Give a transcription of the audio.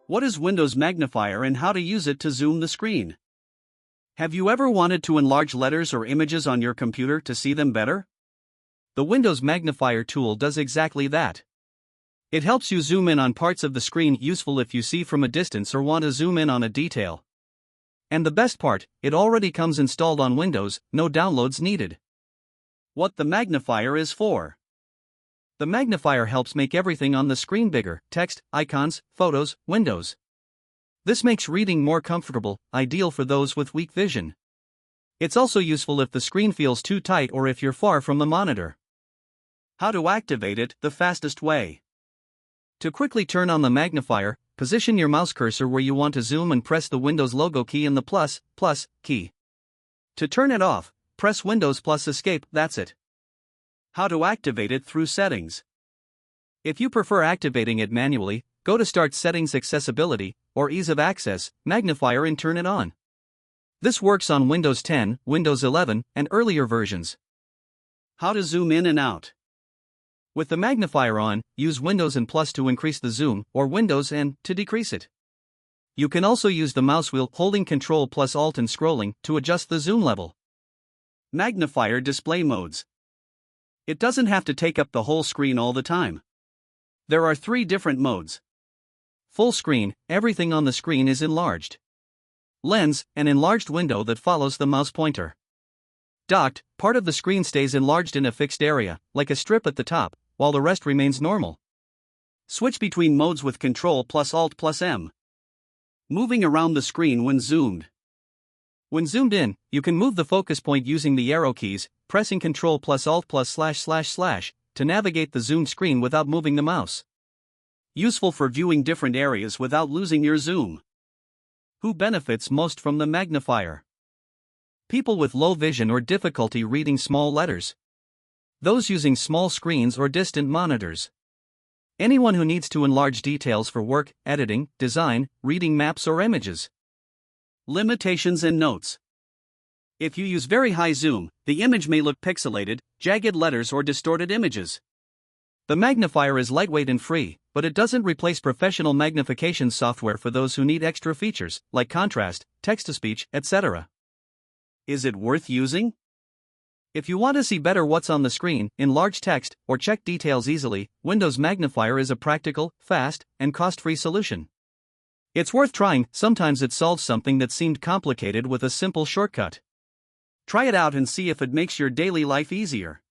What is Windows Magnifier and how to use it to zoom the screen? Have you ever wanted to enlarge letters or images on your computer to see them better? The Windows Magnifier tool does exactly that. It helps you zoom in on parts of the screen, useful if you see from a distance or want to zoom in on a detail. And the best part, it already comes installed on Windows, no downloads needed. What the magnifier is for. The magnifier helps make everything on the screen bigger: text, icons, photos, windows. This makes reading more comfortable, ideal for those with weak vision. It's also useful if the screen feels too tight or if you're far from the monitor. How to activate it the fastest way. To quickly turn on the magnifier, position your mouse cursor where you want to zoom and press the Windows logo key and the plus key. To turn it off, press Windows plus Escape, that's it. How to activate it through settings. If you prefer activating it manually, go to Start Settings, Accessibility, or Ease of Access, Magnifier, and turn it on. This works on Windows 10, Windows 11, and earlier versions. How to zoom in and out. With the magnifier on, use Windows and plus to increase the zoom, or Windows and to decrease it. You can also use the mouse wheel holding Ctrl plus Alt and scrolling to adjust the zoom level. Magnifier display modes. It doesn't have to take up the whole screen all the time. There are 3 different modes. Full screen, everything on the screen is enlarged. Lens, an enlarged window that follows the mouse pointer. Docked, part of the screen stays enlarged in a fixed area, like a strip at the top, while the rest remains normal. Switch between modes with Ctrl plus Alt plus M. Moving around the screen when zoomed. When zoomed in, you can move the focus point using the arrow keys, pressing Ctrl plus Alt plus / to navigate the zoomed screen without moving the mouse. Useful for viewing different areas without losing your zoom. Who benefits most from the magnifier? People with low vision or difficulty reading small letters. Those using small screens or distant monitors. Anyone who needs to enlarge details for work, editing, design, reading maps or images. Limitations and notes. If you use very high zoom, the image may look pixelated, jagged letters or distorted images. The magnifier is lightweight and free, but it doesn't replace professional magnification software for those who need extra features, like contrast, text-to-speech, etc. Is it worth using? If you want to see better what's on the screen, enlarge text, or check details easily, Windows Magnifier is a practical, fast, and cost-free solution. It's worth trying. Sometimes it solves something that seemed complicated with a simple shortcut. Try it out and see if it makes your daily life easier.